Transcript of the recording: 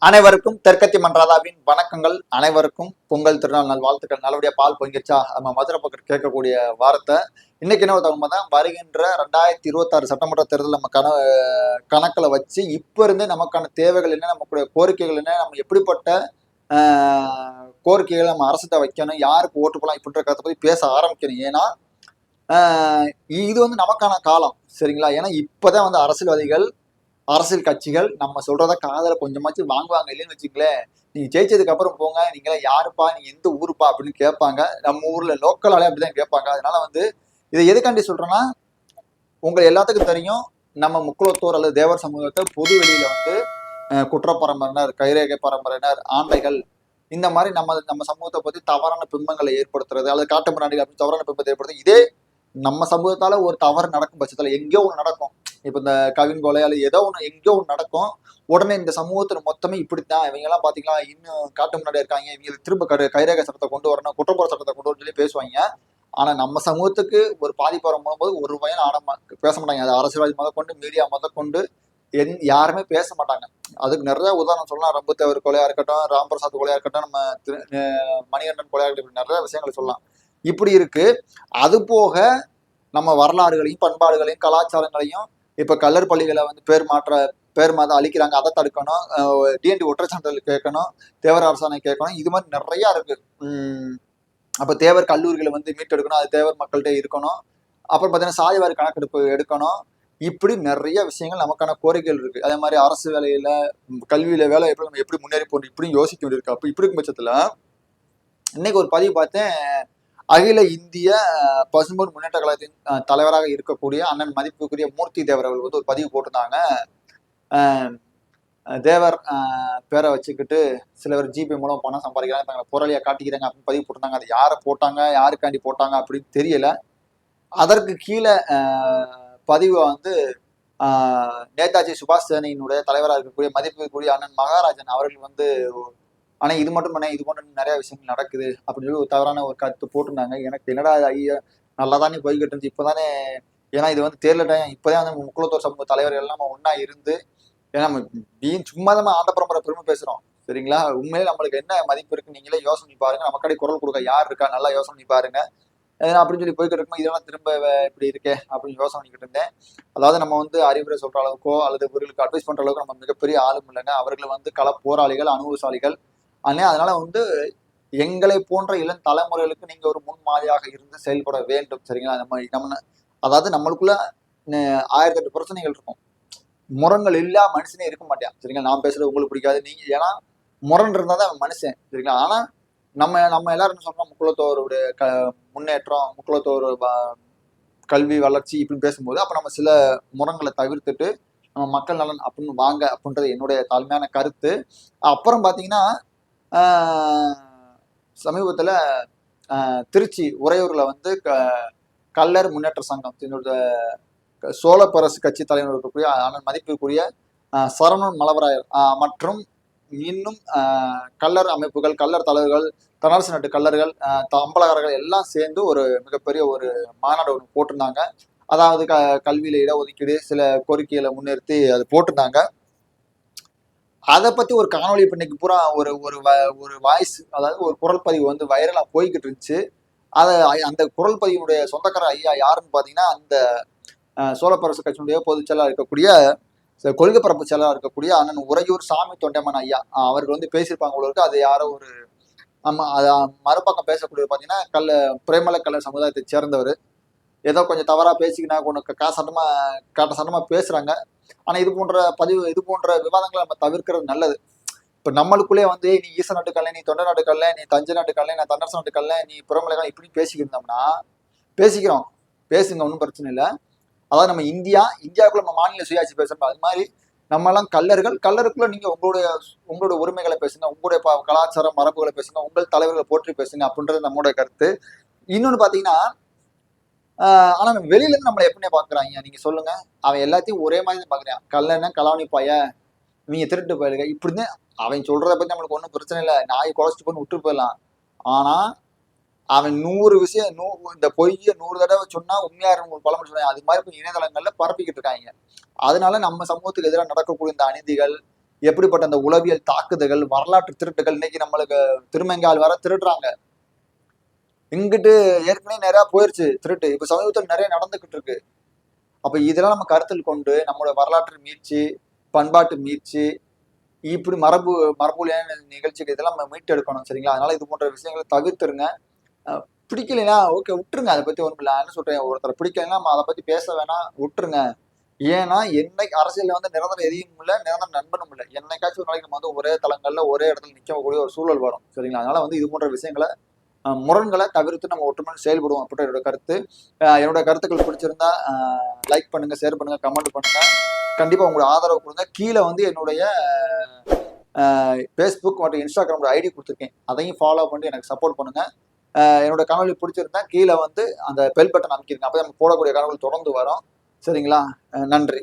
அனைவருக்கும் தெற்கத்தி மன்றாதாவின் வணக்கங்கள். அனைவருக்கும் பொங்கல் திருநாள் நல் வாழ்த்துக்கள். நல்லபடியா பால் பொங்கிருச்சா? நம்ம மதுரை பக்கம் கேட்கக்கூடிய வார்த்தை இன்னைக்கு என்ன தகுமா தான் வருகின்ற 2026 சட்டமன்ற தேர்தல் நம்ம கணக்கில் வச்சு இப்ப இருந்தே நமக்கான தேவைகள் என்ன, நமக்குடைய கோரிக்கைகள் என்ன, நம்ம எப்படிப்பட்ட கோரிக்கைகளை நம்ம அரசுகிட்ட வைக்கணும், யாருக்கு ஓட்டு போலாம் இப்படின்ற கருத்தை பத்தி பேச ஆரம்பிக்கணும். ஏன்னா இது நமக்கான காலம், சரிங்களா? ஏன்னா இப்பதான் அரசியல்வாதிகள், அரசியல் கட்சிகள் நம்ம சொல்றத காதல கொஞ்சமாச்சும் வாங்குவாங்க. இல்லைன்னு வச்சுங்களேன், நீங்க ஜெயிச்சதுக்கு அப்புறம் போங்க, நீங்களா யாருப்பா, நீங்க எந்த ஊருப்பா அப்படின்னு கேட்பாங்க. நம்ம ஊர்ல லோக்கலாலே அப்படிதான் கேட்பாங்க. அதனால இதை எதுக்காண்டி சொல்றேன்னா, உங்க எல்லாத்துக்கும் தெரியும், நம்ம முக்குளத்தோர் அல்லது தேவர் சமூகத்தை பொது வெளியில குற்றப்பரம்பரையினர், கைரேகை பரம்பரையினர், ஆண்டைகள், இந்த மாதிரி நம்ம சமூகத்தை பத்தி தவறான பிம்பங்களை ஏற்படுத்துறது அல்லது காட்டு முன்னாடி அப்படி தவறான பிம்பத்தை ஏற்படுத்துறது. இதே நம்ம சமூகத்தால ஒரு தவறு நடக்கும் பட்சத்துல எங்கேயோ ஒன்று நடக்கும். இப்ப இந்த கவின் கொலை அல்லது ஏதோ ஒன்று எங்கேயோ ஒன்று நடக்கும். உடனே இந்த சமூகத்துல மொத்தமே இப்படித்தான், இவங்க எல்லாம் பாத்தீங்களா இன்னும் காட்டு முன்னாடி இருக்காங்க, இவங்களுக்கு திரும்ப கைரேகை சட்டத்தை கொண்டு வரணும், குற்றப்புற சட்டத்தை கொண்டு வரணும் சொல்லி பேசுவாங்க. ஆனா நம்ம சமூகத்துக்கு ஒரு பாதிப்பு வரும்போது ஒரு பையன் ஆடமா பேச மாட்டாங்க. அது அரசியல்வாதி முதற்கொண்டு, மீடியா முதற்கொண்டு யாருமே பேச மாட்டாங்க. அதுக்கு நிறைய உதாரணம் சொல்லலாம். ரம்புத்தேவர் கொலையா இருக்கட்டும், ராம்பிரசாத் கொலையா இருக்கட்டும், நம்ம மணிகண்டன் கொலையா இருக்கட்டும், நிறைய விஷயங்களை சொல்லலாம். இப்படி இருக்கு. அது போக நம்ம வரலாறுகளையும் பண்பாடுகளையும் கலாச்சாரங்களையும் இப்ப கல்லர் பள்ளிகளை பேர் மாதம் அழிக்கிறாங்க, அதை தடுக்கணும். டிஎன்டி ஒற்றைச்சான்றல் கேட்கணும், தேவர் அரசாணை கேட்கணும். இது மாதிரி நிறைய இருக்கு. அப்ப தேவர் கல்லூரிகளை மீட்டெடுக்கணும், அது தேவர் மக்கள்கிட்ட இருக்கணும். அப்புறம் பாத்தீங்கன்னா சாதிவாரி கணக்கெடுப்பு எடுக்கணும். இப்படி நிறைய விஷயங்கள் நமக்கான கோரிக்கைகள் இருக்கு. அதே மாதிரி அரசு வேலையில, கல்வியில, வேலை எப்படி நம்ம எப்படி முன்னேறி போகணும் இப்படியும் யோசிக்க வேண்டியிருக்கு. அப்ப இப்படி இருக்கும் பட்சத்துல இன்னைக்கு ஒரு பதிவு பார்த்தேன். அகில இந்திய பசும்பொன் முன்னேற்ற கழகத்தின் தலைவராக இருக்கக்கூடிய அண்ணன் மதிப்புக்குரிய மூர்த்தி தேவர் அவர்கள் ஒரு பதிவு போட்டிருந்தாங்க. தேவர் பேரை வச்சுக்கிட்டு சிலவர் ஜிபே மூலம் பணம் சம்பாதிக்கிறாங்க, தங்களை புரளியா காட்டிக்கிறாங்க அப்படின்னு பதிவு போட்டிருந்தாங்க. அது யாரை போட்டாங்க, யாருக்காண்டி போட்டாங்க அப்படின்னு தெரியல. அதற்கு கீழே பதிவு நேதாஜி சுபாஷ் சேனையினுடைய தலைவராக இருக்கக்கூடிய மதிப்புக்குரிய அண்ணன் மகாராஜன் அவர்கள் ஆனா இது மட்டும் பண்ண இது போன்ற நிறைய விஷயங்கள் நடக்குது அப்படின்னு சொல்லி ஒரு தவறான ஒரு கருத்து போட்டிருந்தாங்க. எனக்கு என்னடா ஐயா, நல்லாதானே போய்கிட்டு இருந்துச்சு. இப்பதானே, ஏன்னா இது தேர்தல் டைம், இப்பதான் முக்குளத்தோர் சமூக தலைவர்கள் எல்லாம் நம்ம ஒன்னா இருந்து, ஏன்னா நம்ம சும்மா தான் ஆண்ட பரம்பரை பெருமை பேசுறோம், சரிங்களா? உண்மையிலே நம்மளுக்கு என்ன மதிப்பு இருக்கு நீங்களே யோசனை பாருங்க. நமக்கடி குரல் கொடுக்க யார் இருக்கா, நல்லா யோசனை பாருங்க அப்படின்னு சொல்லி போய்கிட்டு இருக்கும். இதெல்லாம் திரும்ப இப்படி இருக்கே அப்படின்னு யோசனை பண்ணிக்கிட்டு இருந்தேன். அதாவது நம்ம அறிவுரை சொல்ற அளவுக்கோ அல்லது இவர்களுக்கு அட்வைஸ் பண்ற அளவுக்கு நம்ம மிகப்பெரிய ஆளும் இல்லைங்க. அவர்கள் கள போராளிகள், அனுபவசாலிகள். அதனால எங்களை போன்ற இளம் தலைமுறைகளுக்கு நீங்க ஒரு முன்மாதிரியாக இருந்து செயல்பட வேண்டும், சரிங்களா? நம்ம அதாவது நம்மளுக்குள்ள 1008 பிரச்சனைகள் இருக்கும். முரண்கள் இல்லா மனுஷனே இருக்க மாட்டான், சரிங்களா? நான் பேசுறது உங்களுக்கு பிடிக்காது, நீங்க ஏன்னா முரண் இருந்தாதான் மனுஷன், சரிங்களா? ஆனா நம்ம எல்லாரும் என்ன சொல்றோம், முக்குளத்தோருடைய முன்னேற்றம், முக்குளத்தோர் கல்வி வளர்ச்சி இப்படின்னு பேசும்போது அப்ப நம்ம சில முரண்களை தவிர்த்துட்டு நம்ம மக்கள் நலன் அப்படின்னு வாங்க அப்படின்றது என்னுடைய தாழ்மையான கருத்து. அப்புறம் பாத்தீங்கன்னா சமீபத்துல திருச்சி உறையூர்ல கல்லர் முன்னேற்ற சங்கம் சோழப்பரசு கட்சி தலைவர் இருக்கக்கூடிய அண்ணன் மதிப்புக்குரிய சரவணன் மலவராயர் மற்றும் இன்னும் கல்லர் அமைப்புகள், கல்லர் தலைவர்கள், தனரசு நாட்டு கல்லர்கள், அம்பலகாரர்கள் எல்லாம் சேர்ந்து ஒரு மிகப்பெரிய ஒரு மாநாடு ஒன்று போட்டிருந்தாங்க. அதாவது கல்வியில இடஒதுக்கீடு சில கோரிக்கைகளை முன்னிறுத்தி அது போட்டிருந்தாங்க. அதை பத்தி ஒரு காணொலி இப்ப இன்னைக்கு பூரா ஒரு வாய்ஸ், அதாவது ஒரு குரல் பதிவு வைரலா போய்கிட்டு இருந்துச்சு. அந்த குரல் பதிவுடைய சொந்தக்கார ஐயா யாருன்னு பாத்தீங்கன்னா, அந்த சோழப்பரசு கட்சியினுடைய பொதுச் செயலாளர் இருக்கக்கூடிய, கொள்கை பரப்பு செயலாளர் இருக்கக்கூடிய அண்ணன் உறையூர் சாமி தொண்டைமன் ஐயா அவர்கள் பேசியிருப்பாங்க உங்களுக்கு. அது யாரோ ஒரு மறுபக்கம் பேசக்கூடிய பாத்தீங்கன்னா பிரேமல கல்லர் சமுதாயத்தை சேர்ந்தவர். ஏதோ கொஞ்சம் தவறா பேசிக்கினா உனக்கு காட்ட சட்டமா பேசுறாங்க. ஆனா இது போன்ற விவாதங்களை நம்ம தவிர்க்கிறது நல்லது. இப்ப நம்மளுக்குள்ளே நீ ஈச நாட்டுக்கல்ல, நீ தொண்டை நாட்டுக்கல்ல, நீ தஞ்சை நாட்டுக்கல்ல, நான் தண்டரசு நாட்டுக்கல்ல, நீ புறமலைகள் இப்படி பேசிக்கிருந்தோம்னா பேசிக்கிறோம், பேசுங்க, ஒன்றும் பிரச்சனை இல்லை. அதாவது நம்ம இந்தியாவுக்குள்ள நம்ம மாநில சுயாட்சி பேசுறோம். அது மாதிரி நம்ம எல்லாம் கல்லருக்குள்ள நீங்க உங்களுடைய உரிமைகளை பேசுங்க, உங்களுடைய கலாச்சாரம் மரபுகளை பேசுங்க, உங்கள் தலைவர்களை போற்றி பேசுங்க அப்படின்றது நம்மளுடைய கருத்து. இன்னொன்னு பாத்தீங்கன்னா, ஆனா வெளியில இருந்து நம்மளை எப்படின்னு பாக்குறாங்க நீங்க சொல்லுங்க. அவன் எல்லாத்தையும் ஒரே மாதிரி தான் பாக்குறான். கல்லன்னா கலாவணி பாய, நீங்க திருட்டு போயிருக்க இப்படின்னு அவன் சொல்றத பத்தி நம்மளுக்கு ஒன்றும் பிரச்சனை இல்லை. நாய் குறைச்சிட்டு போய் விட்டு போயிடலாம். ஆனா அவன் 100 விஷயம் இந்த பொய்ய 100 தடவை சொன்னா உண்மையா இருக்கும் பழமொழி சொன்னாங்க. அது மாதிரி இணையதளங்கள்ல பரப்பிக்கிட்டு இருக்காங்க. அதனால நம்ம சமூகத்துக்கு எதிராக நடக்கக்கூடிய இந்த அநீதிகள், எப்படிப்பட்ட அந்த உளவியல் தாக்குதல்கள், வரலாற்று திருட்டுகள், இன்னைக்கு நம்மளுக்கு திருமங்கால் வர திருடுறாங்க. இங்கிட்டு ஏற்கனவே நிறைய போயிருச்சு திருட்டு, இப்ப சமீபத்தில் நிறைய நடந்துகிட்டு இருக்கு. அப்ப இதெல்லாம் நம்ம கருத்தில் கொண்டு நம்மளோட வரலாற்று மீட்சி, பண்பாட்டு மீட்சி, இப்படி மரபுலியான நிகழ்ச்சிகள் இதெல்லாம் நம்ம மீட்டு எடுக்கணும், சரிங்களா? அதனால இது போன்ற விஷயங்களை தவிர்த்துருங்க. பிடிக்கலைன்னா ஓகே விட்டுருங்க, அதை பத்தி ஒன்றும் இல்லை. என்ன சொல்றேன், ஒருத்தரை பிடிக்கலைன்னா நம்ம அதை பத்தி பேச வேணாம், விட்டுருங்க. ஏன்னா என்னைக்கு அரசியல்ல வந்து நிரந்தரம் எதையும் இல்லை, நிரந்தர நண்பனும் இல்லை. என்னைக்காச்சும் ஒரு நாளைக்கு நம்ம வந்து ஒரே தளங்கள்ல ஒரே இடத்துல நிற்கக்கூடிய ஒரு சூழல் வரும், சரிங்களா? அதனால வந்து இது போன்ற விஷயங்களை முரண்களை தவிர்த்து நம்ம ஒற்றுமையில் செயல்படுவோம் அப்படி என்னோட கருத்து. என்னோட கருத்துக்கள் பிடிச்சிருந்தா லைக் பண்ணுங்க, ஷேர் பண்ணுங்க, கமெண்ட் பண்ணுங்க. கண்டிப்பா உங்களோட ஆதரவு கொடுங்க. கீழே வந்து என்னுடைய ஃபேஸ்புக் மற்றும் இன்ஸ்டாகிராமோட ஐடி கொடுத்துருக்கேன், அதையும் ஃபாலோ பண்ணி எனக்கு சப்போர்ட் பண்ணுங்க. என்னோட கனவு பிடிச்சிருந்தா கீழே வந்து அந்த பெல் பட்டன் அமைக்கிருங்க, அப்போ நம்ம போடக்கூடிய கனவுகள் தொடர்ந்து வரும், சரிங்களா? நன்றி.